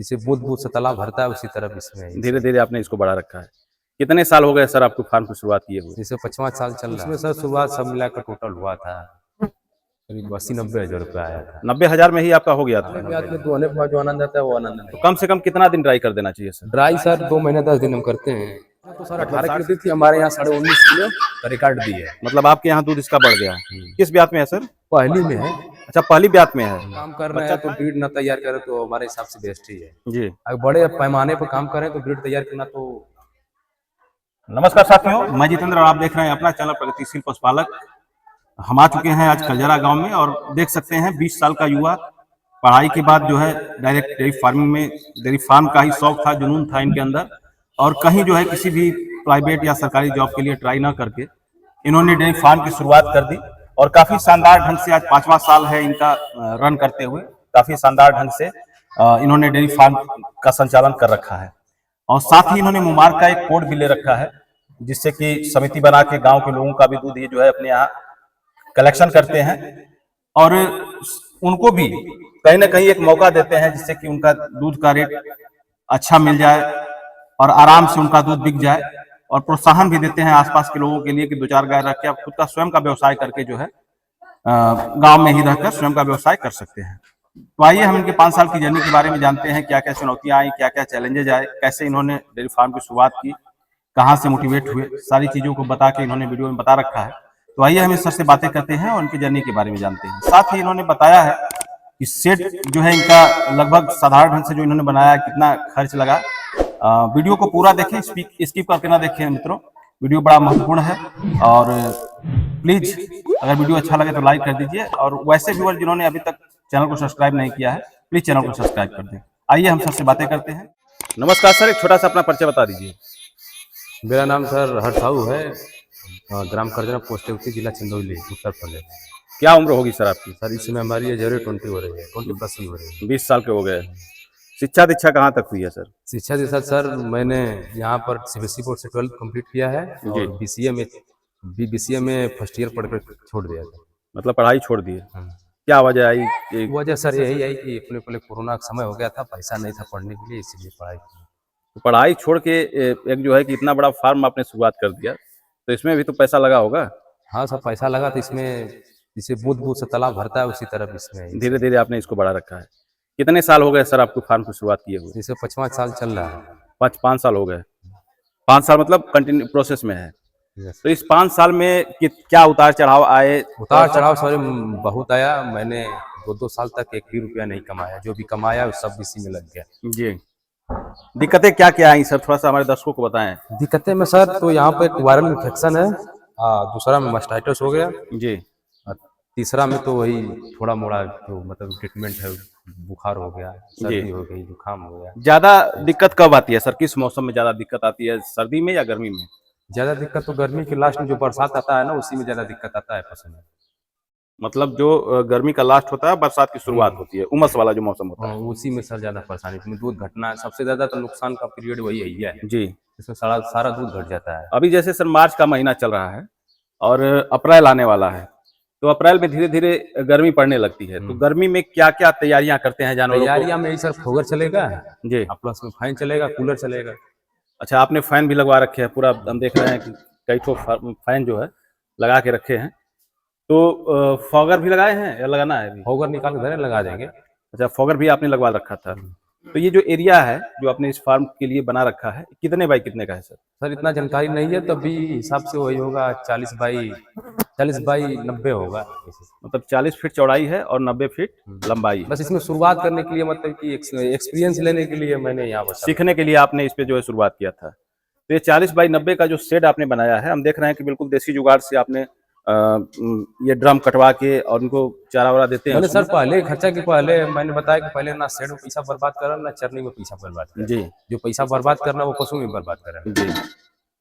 जिसे बूंद बूंद से तालाब भरता है उसी तरह इसमें है। धीरे धीरे आपने इसको बढ़ा रखा है। कितने साल हो गए सर आपको फार्म की शुरुआत किए हुए? जैसे 5वां साल चल रहा है। इसमें सर शुरुआत सब मिलाकर टोटल हुआ था करीब 80-90 हजार रुपया आया था। 90,000 में ही आपका हो गया था? बाद में धोने के बाद जो आनंद आता है वो आनंद नहीं। तो कम से कम कितना दिन ड्राई कर देना चाहिए सर? ड्राई सर 2 महीने 10 दिन हम करते हैं। तो सर 18 किलो थी, हमारे यहाँ 19.5 किलो का रिकॉर्ड दी है। मतलब आपके यहाँ दूध इसका बढ़ गया है। किस ब्यात में है सर? पहली में है। अच्छा, पहली ब्यात में है। काम कर रहे हैं तो ब्रीड ना तैयार करें तो हमारे हिसाब से बेस्ट ही है जी। अगर बड़े पैमाने पर काम करें तो ब्रीड तैयार करना तो। नमस्कार साथियों, मैं जितेंद्र और आप देख रहे हैं अपना चैनल प्रगतिशील पशुपालक। हम आ चुके हैं आज खलजरा गांव में और देख सकते हैं 20 साल का युवा पढ़ाई के बाद जो है डायरेक्ट डेयरी फार्मिंग में, डेयरी फार्म का ही शौक था, जुनून था इनके अंदर, और कहीं जो है किसी भी प्राइवेट या सरकारी जॉब के लिए ट्राई ना करके इन्होंने डेयरी फार्म की शुरुआत कर दी और काफी शानदार ढंग से आज 5वां साल है इनका रन करते हुए। काफी शानदार ढंग से इन्होंने डेयरी फार्म का संचालन कर रखा है और साथ ही इन्होंने मुबारक का एक कोड भी ले रखा है जिससे कि समिति बना के गांव के लोगों का भी दूध ये जो है अपने यहाँ कलेक्शन करते हैं और उनको भी कहीं ना कहीं एक मौका देते हैं जिससे कि उनका दूध का रेट अच्छा मिल जाए और आराम से उनका दूध बिक जाए, और प्रोत्साहन भी देते हैं आसपास के लोगों के लिए कि 2-4 गाय रख के आप खुद का स्वयं का व्यवसाय करके जो है गांव में ही रहकर स्वयं का व्यवसाय कर सकते हैं। तो आइए हम इनके 5 साल की जर्नी के बारे में जानते हैं, क्या क्या चुनौतियां आई, क्या क्या चैलेंजेज आए, कैसे इन्होंने डेयरी फार्म की शुरुआत की, कहाँ से मोटिवेट हुए, सारी चीजों को बता के इन्होंने वीडियो में बता रखा है। तो आइए हम इस सर से बातें करते हैं और उनकी जर्नी के बारे में जानते हैं। साथ ही इन्होंने बताया है कि सेट जो है इनका लगभग साधारण ढंग से जो इन्होंने बनाया, कितना खर्च लगा। वीडियो को पूरा देखें, स्किप करके ना देखें मित्रों, वीडियो बड़ा महत्वपूर्ण है और प्लीज अगर वीडियो अच्छा लगे तो लाइक कर दीजिए, और वैसे व्यूअर जिन्होंने अभी तक चैनल को सब्सक्राइब नहीं किया है प्लीज चैनल को सब्सक्राइब कर दें। आइए हम सबसे बातें करते हैं। नमस्कार सर, एक छोटा सा अपना परिचय बता दीजिए। मेरा नाम सर हर्ष साहू है, ग्राम करजना, पोस्ट जिला चंदौली, उत्तर प्रदेश। क्या उम्र होगी सर आपकी? सर इस समय हमारी एज 20 हो रही है, 20+ हो रही है। 20 साल के हो गए। शिक्षा दीक्षा कहाँ तक हुई है सर? शिक्षा के साथ सर मैंने यहाँ पर सीबीएसई बोर्ड से 12th कंप्लीट किया है और बीसीए में फर्स्ट ईयर पढ़कर छोड़ दिया था। मतलब पढ़ाई छोड़ दी है? क्या वजह आई? वजह सर यही आई कि अपने पहले कोरोना का समय हो गया था, पैसा नहीं था पढ़ने के लिए, इसलिए पढ़ाई की। तो पढ़ाई छोड़ के एक जो है कि इतना बड़ा फार्म आपने शुरुआत कर दिया, तो इसमें भी तो पैसा लगा होगा? हाँ सर, पैसा लगा, तो इसमें जिसे बूंद बूंद से तालाब भरता है उसी तरह इसमें धीरे धीरे आपने इसको बढ़ा रखा है। कितने साल हो गए सर आपको फार्म की शुरुआत किए हुए? जैसे 5वां साल चल रहा है। 5 साल हो गए। 5 साल मतलब कंटिन्यू प्रोसेस में है। तो इस 5 साल में क्या उतार चढ़ाव आए? उतार चढ़ाव सर बहुत आया। मैंने 2-2 साल तक 1 भी रुपया नहीं कमाया, जो भी कमाया वो सब इसी में लग गया। जी। दिक्कतें क्या क्या आई सर, थोड़ा सा हमारे दर्शकों को बताएं। दिक्कतें में सर तो यहाँ पे एक वायरल इन्फेक्शन है, दूसरा में मास्टाइटिस हो गया जी, तीसरा में तो वही थोड़ा मोड़ा तो मतलब ट्रीटमेंट है, बुखार हो गया, सर्दी हो गई, जुकाम हो गया। ज्यादा दिक्कत कब आती है सर? किस मौसम में ज्यादा दिक्कत आती है, सर्दी में या गर्मी में? ज्यादा दिक्कत तो गर्मी के लास्ट में जो बरसात आता है ना, उसी में ज्यादा दिक्कत आता है फसल में। मतलब जो गर्मी का लास्ट होता है, बरसात की शुरुआत होती है, उमस वाला जो मौसम होता है, उसी में सर ज्यादा परेशानी, इसमें दूध घटना सबसे ज्यादा तो नुकसान का पीरियड वही है जी। इसमें सारा दूध घट जाता है। अभी जैसे सर मार्च का महीना चल रहा है और अप्रैल आने वाला है, तो अप्रैल में धीरे धीरे गर्मी पड़ने लगती है, तो गर्मी में क्या क्या तैयारियां करते हैं जानवरों को? तैयारियां में सर फोगर चलेगा जी, प्लस में फैन चलेगा, कूलर चलेगा। अच्छा, आपने फैन भी लगवा रखे हैं पूरा? हम देख रहे हैं कि कई ठो फैन जो है लगा के रखे हैं। तो फॉगर भी लगाए हैं या लगाना है अभी? फॉगर निकाल के लगा देंगे। अच्छा, फॉगर भी आपने लगवा रखा था। तो ये जो एरिया है जो आपने इस फार्म के लिए बना रखा है, कितने बाई कितने का है सर? सर इतना जानकारी नहीं है, तभी हिसाब से वही होगा 40 बाई 90 होगा। मतलब 40 फीट चौड़ाई है और 90 फीट लंबाई। बस इसमें शुरुआत करने के लिए, मतलब कि एक्सपीरियंस लेने के लिए मैंने यहाँ पर सीखने के लिए आपने इस पे जो है शुरुआत किया था। तो ये 40 बाई 90 का जो शेड आपने बनाया है, हम देख रहे हैं कि बिल्कुल देसी जुगाड़ से आपने ये ड्रम कटवा के और उनको चारा वारा देते हैं। सर पहले खर्चा के पहले मैंने बताया कि पहले ना शेड में पैसा बर्बाद करा, ना चरनी में पैसा बर्बाद करा। जी, जो पैसा बर्बाद करना वो पशु में बर्बाद करा जी,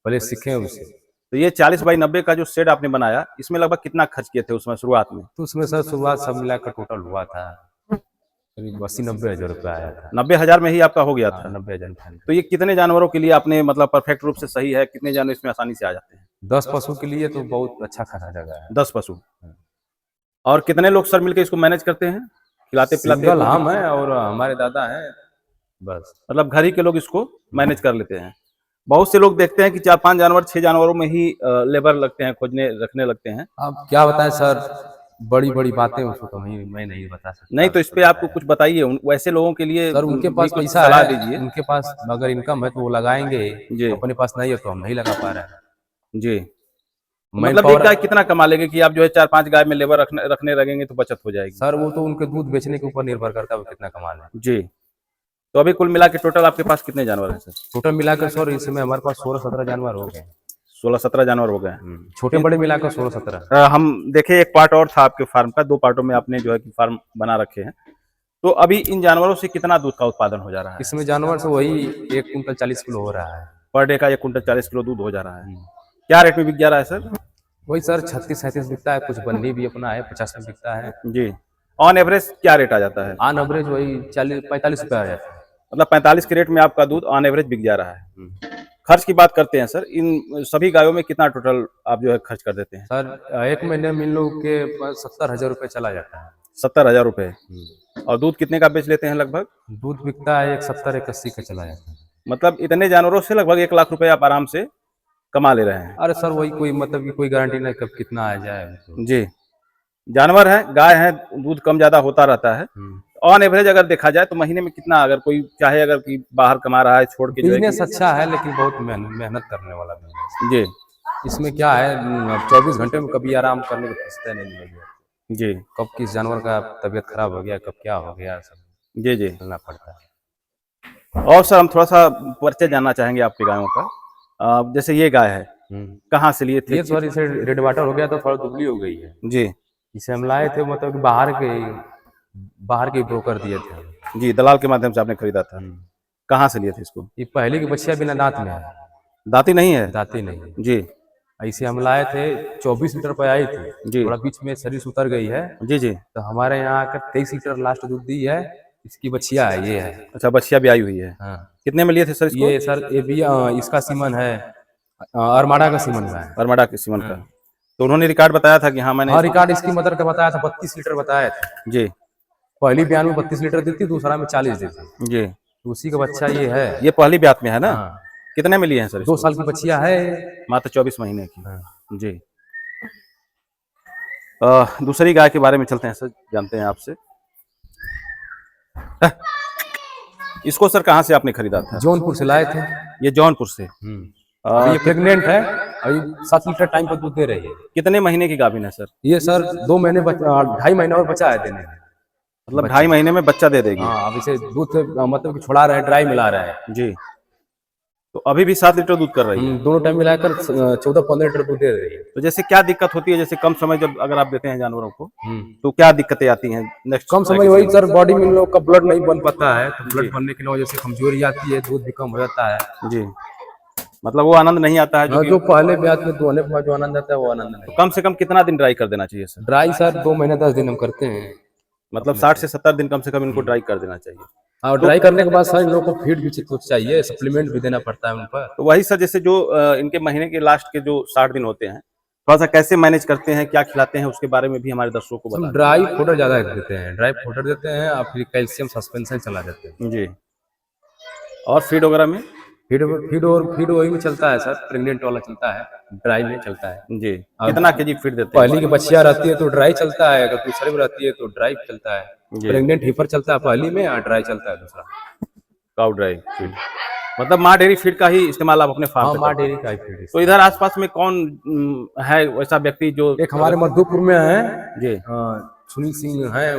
पहले सीखे उसे। तो ये 40 बाई 90 का जो शेड आपने बनाया, इसमें लगभग कितना खर्च किए थे उसमें शुरुआत में? तो उसमें सर शुरुआत सब मिलाकर टोटल हुआ था करीब 80-90 हजार रुपया आया था। 90,000 में ही आपका हो गया था? 90,000। तो ये कितने जानवरों के लिए आपने मतलब परफेक्ट रूप से सही है? कितने जानवर इसमें आसानी से आ जाते हैं? 10 पशु के लिए तो बहुत अच्छा खासा जगह है। 10 पशु। और कितने लोग सर मिलकर इसको मैनेज करते हैं, खिलाते पिलाते? सिंगल हम है और हमारे दादा हैं, बस। मतलब घर ही के लोग इसको मैनेज कर लेते हैं। बहुत से लोग देखते हैं कि 4-5 जानवर 6 जानवरों में ही लेबर लगते हैं, खोजने रखने लगते हैं। अब क्या बताएं सर, बड़ी बड़ी बातें उसको तो मैं नहीं बता नहीं सकता। तो इस पे आपको कुछ बताइए, वैसे लोगों के लिए सर उनके भी पास कुछ पैसा सलाह है, दीजिए। उनके पास अगर इनकम है तो वो लगाएंगे, जी अपने पास नहीं है तो हम नहीं लगा पा रहे हैं। जी। तो मैन मतलब एक पावर। गाय कितना कमा लेगी कि आप जो है 4-5 गाय में लेबर रखने लगेंगे तो बचत हो जाएगी? सर वो तो उनके दूध बेचने के ऊपर निर्भर करता है वो कितना कमा लें। जी। तो अभी कुल मिला के टोटल आपके पास कितने जानवर हैं सर? टोटल मिलाकर सर इस समय हमारे पास 16-17 जानवर हो गए। 16-17 जानवर हो गए हैं। छोटे बड़े मिलाकर 16-17। हम देखे एक पार्ट और था आपके फार्म का, 2 पार्टों में आपने जो है कि फार्म बना रखे हैं। तो अभी इन जानवरों से कितना दूध का उत्पादन हो जा रहा है? इसमें जानवर से वही 1 कुंटल 40 किलो हो रहा है। पर डे का 1 कुंटल 40 किलो दूध हो जा रहा है। क्या रेट में बिक जा रहा है सर? वही सर 36-37 बिकता है, कुछ बन्नी भी अपना है 50 में बिकता है। जी। ऑन एवरेज क्या रेट आ जाता है? ऑन एवरेज वही 40-45 रुपये आ जाता है। मतलब 45 के रेट में आपका दूध ऑन एवरेज बिक जा रहा है। खर्च की बात करते हैं सर, इन सभी गायों में कितना टोटल आप जो है खर्च कर देते हैं? सर 1 महीने में इन लोग के 70,000 रुपये चला जाता है। 70,000 रुपये। और दूध कितने का बेच लेते हैं लगभग? दूध बिकता है 170-180 का चला जाता है। मतलब इतने जानवरों से लगभग 1 लाख रुपए आप आराम से कमा ले रहे हैं। अरे सर वही कोई मतलब कि कोई गारंटी नहीं कब कितना आ जाए तो। जी। जानवर है, गाय है, दूध कम ज्यादा होता रहता है। ऑन एवरेज अगर देखा जाए तो महीने में कितना, अगर कोई चाहे अगर कि बाहर कमा रहा है छोड़ के जो है बिजनेस अच्छा है लेकिन बहुत मेहनत करने वाला बिजनेस। जी इसमें क्या है 24 घंटे में कभी आराम करने को फुर्सत नहीं मिलेगी। जी कब किस जानवर का तबीयत खराब हो गया, कब क्या हो गया, सब जी जी। चलना पड़ता है। और सर हम थोड़ा सा परिचय जानना चाहेंगे आपकी गायों का। जैसे ये गाय है, कहाँ से लिए थे? ये सॉरी इसे रेड वाटर हो गया तो थोड़ा दुबली हो गई है। जी इसे हम लाए थे मतलब कि बाहर के ब्रोकर दिए थे। जी, दलाल के माध्यम से आपने खरीदा था। कहाँ से लिए थे इसको? ये पहले की बच्चिया बिना दांत में है, दाती नहीं है? दाती नहीं। जी ऐसे हम लाए थे 24 लीटर पे आई थी, जी थोड़ा बीच में शरीर से उतर गई है जी जी। तो हमारे यहाँ आकर 23 लीटर लास्ट दूध दी है। इसकी बच्चिया है, ये है। अच्छा, बच्चिया भी आई हुई है। हाँ। कितने में लिए थे सर इसको? ये सर ये भी इसका सीमन है, अरमाडा का सीमन है। अरमाडा के सीमन का। तो उन्होंने रिकॉर्ड बताया था कि हाँ मैंने हाँ रिकॉर्ड इसकी मदर का बताया था, 32 लीटर बताया था। जी पहली बयान में 32 लीटर दी थी, दूसरा में 40 दी थी। जी। तो उसी का बच्चा ये है। ये पहली ब्यात में है ना? हाँ। कितने में लिए हैं सर? 2 साल की बच्चिया है। मात्र 24 महीने की। हाँ। जी। दूसरी गाय के बारे में चलते हैं सर, जानते हैं आपसे। इसको सर कहाँ से आपने खरीदा था? जौनपुर से लाए थे। ये जौनपुर से। ये प्रेग्नेंट है, अभी 7 लीटर टाइम पर दूध दे रही है। कितने महीने की गाभिन है सर? ये सर 2 महीने 2.5 महीना और बचा है देने में। मतलब 2.5 महीने में बच्चा दे देगी? हाँ, अब इसे दूध से मतलब कि छोड़ा रहे हैं, ड्राई मिला रहे हैं। जी। तो अभी भी 7 लीटर दूध कर रही है? दोनों टाइम मिलाकर 14-15 लीटर दूध दे रही है। तो जैसे क्या दिक्कत होती है, जैसे कम समय जब अगर आप देते हैं जानवरों को तो क्या दिक्कतें आती हैं? नेक्स्ट कम समय वही सर, बॉडी में इन लोग का ब्लड नहीं बन पाता है, तो ब्लड बनने की वजह से कमजोरी आती है, दूध भी कम हो जाता है। जी। मतलब वो आनंद नहीं आता है जो पहले ब्याज में दोने के बाद जो आनंद आता है वो आनंद नहीं। तो कम से कम कितना दिन ड्राई कर देना चाहिए सर? ड्राई सर 2 महीने 10 दिन हम करते हैं। मतलब 60 से 70 दिन कम से कम इनको ड्राई कर देना चाहिए। और ड्राई करने के बाद सर इन लोगों को फीड भी कुछ चाहिए, सप्लीमेंट भी देना पड़ता है उन पर। तो वही सर, जैसे जो इनके महीने के लास्ट के जो 60 दिन होते हैं, थोड़ा सा कैसे मैनेज करते हैं, क्या खिलाते हैं, उसके बारे में भी हमारे दर्शकों को बताएं। ड्राई पाउडर ज्यादा देते हैं, ड्राई पाउडर देते हैं और फिर कैल्शियम सस्पेंशन चला देते हैं। जी। और फीड वगैरह में? फीड वही में चलता है सर, प्रेग्नेंट वाला चलता है, ड्राई में चलता है। जी। कितना केजी फीड देते हैं? पहली की बच्चियां रहती है तो ड्राई चलता है, अगर दूसरे में रहती है तो ड्राई चलता है। प्रेग्नेंट हीपर चलता है पहली में और ड्राई चलता है दूसरा। काउ ड्राई फीड मतलब माँ डेयरी फीड का ही इस्तेमाल आप अपने फार्म पे? माँ डेयरी का ही फीड। तो इधर आसपास में कौन है वैसा व्यक्ति जो? एक हमारे मधुपुर में है जी, सुनील सिंह है,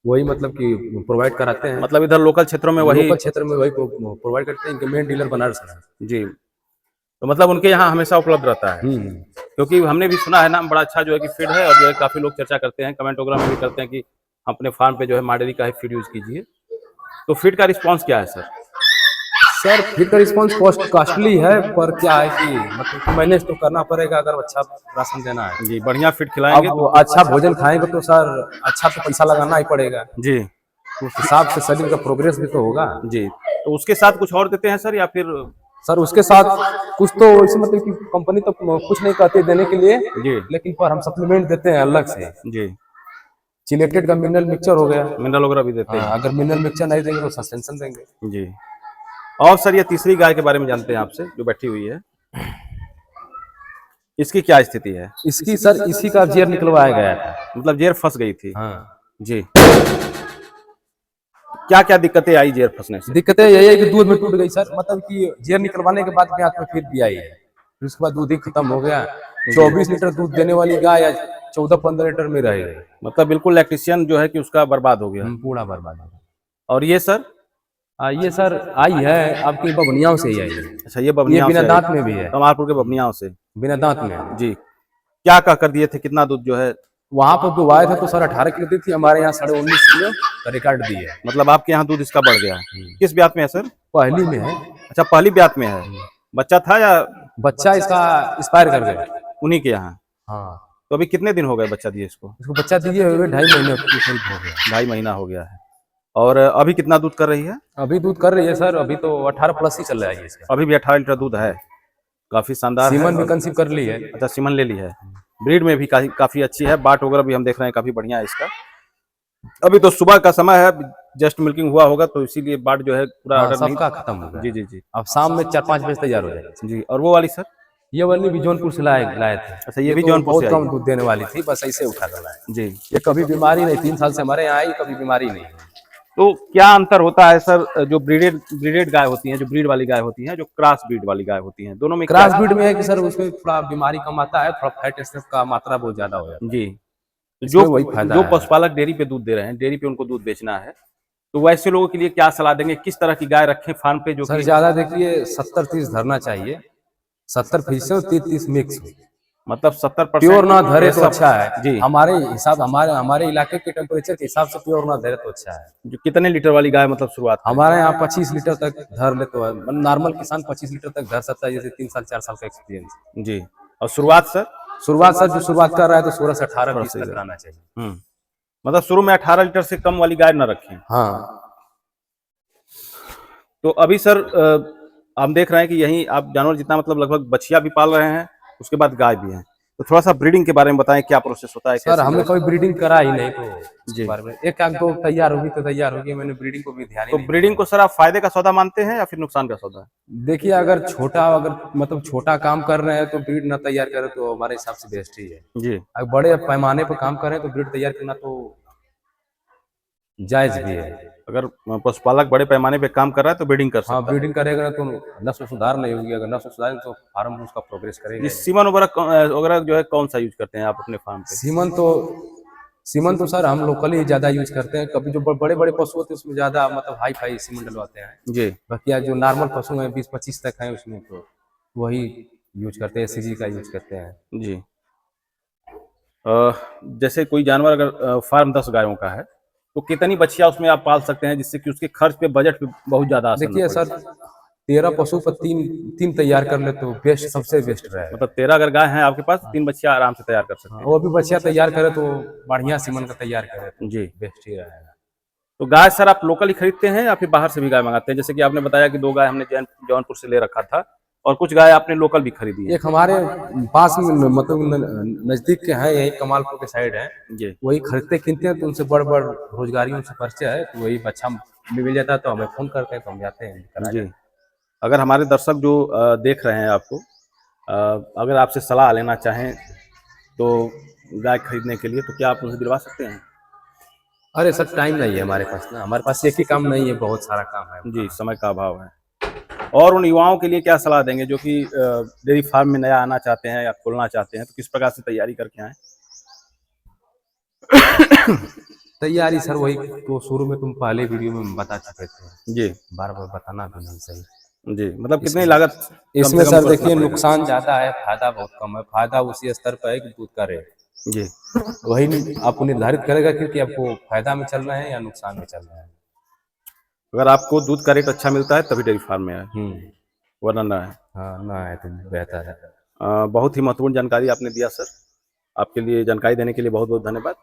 वही मतलब कि प्रोवाइड कराते हैं। मतलब इधर लोकल क्षेत्रों में वही? लोकल क्षेत्र में वही प्रोवाइड करते हैं, इनके मेन डीलर बनारस है। जी। तो मतलब उनके यहाँ हमेशा उपलब्ध रहता है? क्योंकि हमने भी सुना है ना, बड़ा अच्छा जो है कि फीड है, और जो है काफी लोग चर्चा करते हैं, कमेंट वगैरह में भी करते हैं कि अपने फार्म पे जो है माँ डेयरी का ही फीड यूज कीजिए। तो फीड का रिस्पॉन्स क्या है सर? सर फीड का रिस्पॉन्स कॉस्टली है, पर क्या है कि मतलब मैनेज तो करना पड़ेगा अगर अच्छा राशन देना है। जी, बढ़िया फीड खिलाएंगे तो अच्छा भोजन खाएंगे तो सर अच्छा तो पैसा लगाना ही पड़ेगा जी, उस हिसाब से शरीर का प्रोग्रेस भी तो होगा जी। तो उसके साथ कुछ और देते हैं सर, या फिर? सर उसके साथ कुछ तो वैसे मतलब कि कंपनी तो कुछ नहीं कहती देने के लिए जी, लेकिन पर हम सप्लीमेंट देते हैं अलग से। जी। चिलेटेड का मिनरल मिक्सचर हो गया। मिनरल वगैरह भी देते हाँ, अगर मिनरल मिक्सचर नहीं देंगे तो सस्पेंशन देंगे। हैं जी। और सर ये तीसरी गाय के बारे में जानते हैं आपसे जो बैठी हुई है, इसकी क्या स्थिति है? इसकी सर इसी का जेर निकलवाया गया था। मतलब जेर फंस गई थी? हाँ जी। क्या क्या दिक्कतें आई जेर फंसने से? दिक्कतें यही है कि दूध में टूट गई सर, मतलब कि जेर निकलवाने के बाद ब्यात में फिर भी आई है, फिर उसके बाद दूध ही खत्म हो गया। 24 लीटर दूध देने वाली गाय आज 14-15 लीटर में रह गई। मतलब बिल्कुल लैक्टेशियन जो है कि उसका बर्बाद हो गया। पूरा बर्बाद हो गया। और ये सर? ये सर आई है आपकी बबनियाओं से ही आई है। अच्छा, ये ये बबनियां बिना से दांत में भी है। कमालपुर के बबनियां से? बिना दांत में। जी। क्या कह कर दिए थे, कितना दूध जो है? वहां पर दुआए थे तो सर 18 किलो दी थी, हमारे यहाँ 19.5 किलो का रिकॉर्ड दी है। मतलब आपके यहाँ दूध इसका बढ़ गया? किस ब्यात में है सर? पहली में है। अच्छा, पहली ब्यात में है। बच्चा था या? बच्चा इसका एक्सपायर कर गया। उन्हीं के यहाँ? हाँ। तो अभी कितने दिन हो गए बच्चा दिए इसको? इसको बच्चा दिए हुए 2.5 महीने के करीब हो गया। 2.5 महीना हो गया है। और अभी कितना दूध कर रही है? अभी दूध कर रही है सर, अभी तो 18 प्लस ही चल रहा है इसका। अभी भी 18 लीटर दूध है, काफी शानदार है। सीमन भी कंसीव कर ली है। अच्छा, सीमन ले ली है। ब्रीड में भी काफी अच्छी है। बाट वगैरह भी हम देख रहे हैं काफी बढ़िया है इसका। अभी तो सुबह का समय है, जस्ट मिल्किंग हुआ होगा तो इसीलिए बाट जो है पूरा ऑर्डर नहीं। सबका खत्म हो गया। जी जी जी। अब शाम में 4-5 बजे तैयार हो जाएगी जी। और वो वाली सर? ये वाली भी जौनपुर से लाए थे। अच्छा, ये भी तो जौनपुर से बहुत आई कम दूध देने वाली थी, बस ऐसे उठा कर लाए। जी। ये कभी बीमारी नहीं, 3 साल से हमारे यहाँ आई, कभी बीमारी नहीं है। तो क्या अंतर होता है सर, जो ब्रीडेड गाय होती हैं, जो ब्रीड वाली गाय होती हैं, जो क्रॉस ब्रीड वाली गाय होती हैं, दोनों में क्रॉस ब्रीड में है कि सर उसमें थोड़ा बीमारी कम आता है, थोड़ा फैट स्टेप का मात्रा बहुत ज्यादा हो जाता है। जी। वही फायदा जो है। पशुपालक डेयरी पे दूध दे रहे हैं, डेयरी पे उनको दूध बेचना है, तो वैसे लोगों के लिए क्या सलाह देंगे? किस तरह की गाय रखें फार्म पे जो सर कि ज्यादा देखिए 70-30 धरना चाहिए, 70% 30-30 मिक्स। मतलब 70% प्योर ना धरे तो अच्छा है जी। हमारे हिसाब, हमारे इलाके के टेम्परेचर के हिसाब से प्योर ना धरे तो अच्छा है। जो कितने लीटर वाली गाय मतलब शुरुआत है? हमारे यहाँ 25 लीटर तक धर ले तो है, नॉर्मल किसान 25 लीटर तक धर सकता है, जैसे 3 साल 4 साल का एक्सपीरियंस। जी। और शुरुआत सर? शुरुआत सर जो शुरुआत कर रहा है तो 16 से 18-20 तक कराना चाहिए। मतलब शुरू में 18 लीटर से कम वाली गाय न रखें। हाँ। तो अभी सर हम देख रहे हैं कि यही आप जानवर जितना मतलब लगभग बछिया भी पाल रहे हैं, उसके बाद गाय भी है, तो थोड़ा सा ब्रीडिंग के बारे में बताएं, क्या प्रोसेस होता है? सर हमने कभी ब्रीडिंग करा ही नहीं, तो जी। बारे में एक आध दो तैयार होगी तो तैयार होगी, मैंने ब्रीडिंग को भी ध्यान ही तो नहीं ब्रीडिंग को सर आप फायदे का सौदा मानते हैं या फिर नुकसान का सौदा? देखिए अगर मतलब छोटा काम कर रहे हैं तो ब्रीड ना तैयार करें तो हमारे हिसाब से बेस्ट ही है। जी। अगर बड़े पैमाने पर काम करें तो ब्रीड तैयार करना तो जायज भी है। अगर पशुपालक बड़े पैमाने पे काम कर रहा है तो ब्रीडिंग कर सकता हाँ, है। ब्रीडिंग करेगा तो नस्ल सुधार नहीं होगी, अगर नस्ल सुधार तो फार्म उसका प्रोग्रेस करेगा। जी। सीमन वगैरह जो है कौन सा यूज करते हैं आप अपने फार्म पे? सीमन तो सर हम लोकली ज्यादा यूज करते हैं, कभी जो बड़े बड़े पशु होते हैं उसमें ज्यादा मतलब हाई फाई सीमन डलवाते हैं। जी। बाकी जो नॉर्मल पशु हैं 20-25 तक हैं उसमें तो वही यूज करते हैं, सीजी का यूज करते हैं। जी। जैसे कोई जानवर अगर फार्म 10 गायों का है तो कितनी बछिया उसमें आप पाल सकते हैं जिससे कि उसके खर्च पे, बजट पे बहुत ज्यादा असर देखिए सर 13 पशु पर तीन तैयार कर ले तो बेस्ट, सबसे बेस्ट रहेगा। मतलब 13 अगर गाय हैं आपके पास, 3 बछिया आराम से तैयार कर सकते हैं। वो भी बच्चा तैयार करे तो बढ़िया सीमन का तैयार करे तो जी। बेस्ट ही रहेगा। तो गाय सर आप लोकल ही खरीदते हैं या फिर बाहर से भी गाय मंगाते हैं? जैसे कि आपने बताया कि 2 गाय हमने जौनपुर से ले रखा था और कुछ गाय आपने लोकल भी खरीदी है। एक हमारे पास में मतलब नजदीक के हैं, यही कमालपुर के साइड है, जी। वही खरीदते किनते हैं तो उनसे बड़ रोजगारियों से परिचय है, तो वही बच्चा मिल जाता है तो हमें फोन करते हैं तो हम जाते हैं। जी। अगर हमारे दर्शक जो देख रहे हैं आपको, अगर आपसे सलाह लेना चाहें तो गाय खरीदने के लिए, तो क्या आप उनसे दिलवा सकते हैं? अरे सर टाइम नहीं है हमारे पास ना, हमारे पास एक ही काम नहीं है, बहुत सारा काम है। जी, समय का अभाव है। और उन युवाओं के लिए क्या सलाह देंगे जो कि डेयरी फार्म में नया आना चाहते हैं या खोलना चाहते हैं, तो किस प्रकार से तैयारी करके आए? तैयारी सर वही तो शुरू में तुम पहले वीडियो में बता चुके थे जी। बार बार बताना भी नहीं सही। जी। मतलब कितनी लागत इसमें सर देखिए नुकसान ज्यादा है, फायदा बहुत कम है। फायदा उसी स्तर पर है कि दूध का रेट, जी, वही आपको निर्धारित करेगा कि आपको फायदा में चलना है या नुकसान में चलना है। अगर आपको दूध का रेट अच्छा मिलता है तभी डेयरी फार्म में आए, वरना ना है। हाँ ना है तो बेहतर है। बहुत ही महत्वपूर्ण जानकारी आपने दिया सर। आपके लिए जानकारी देने के लिए बहुत बहुत धन्यवाद।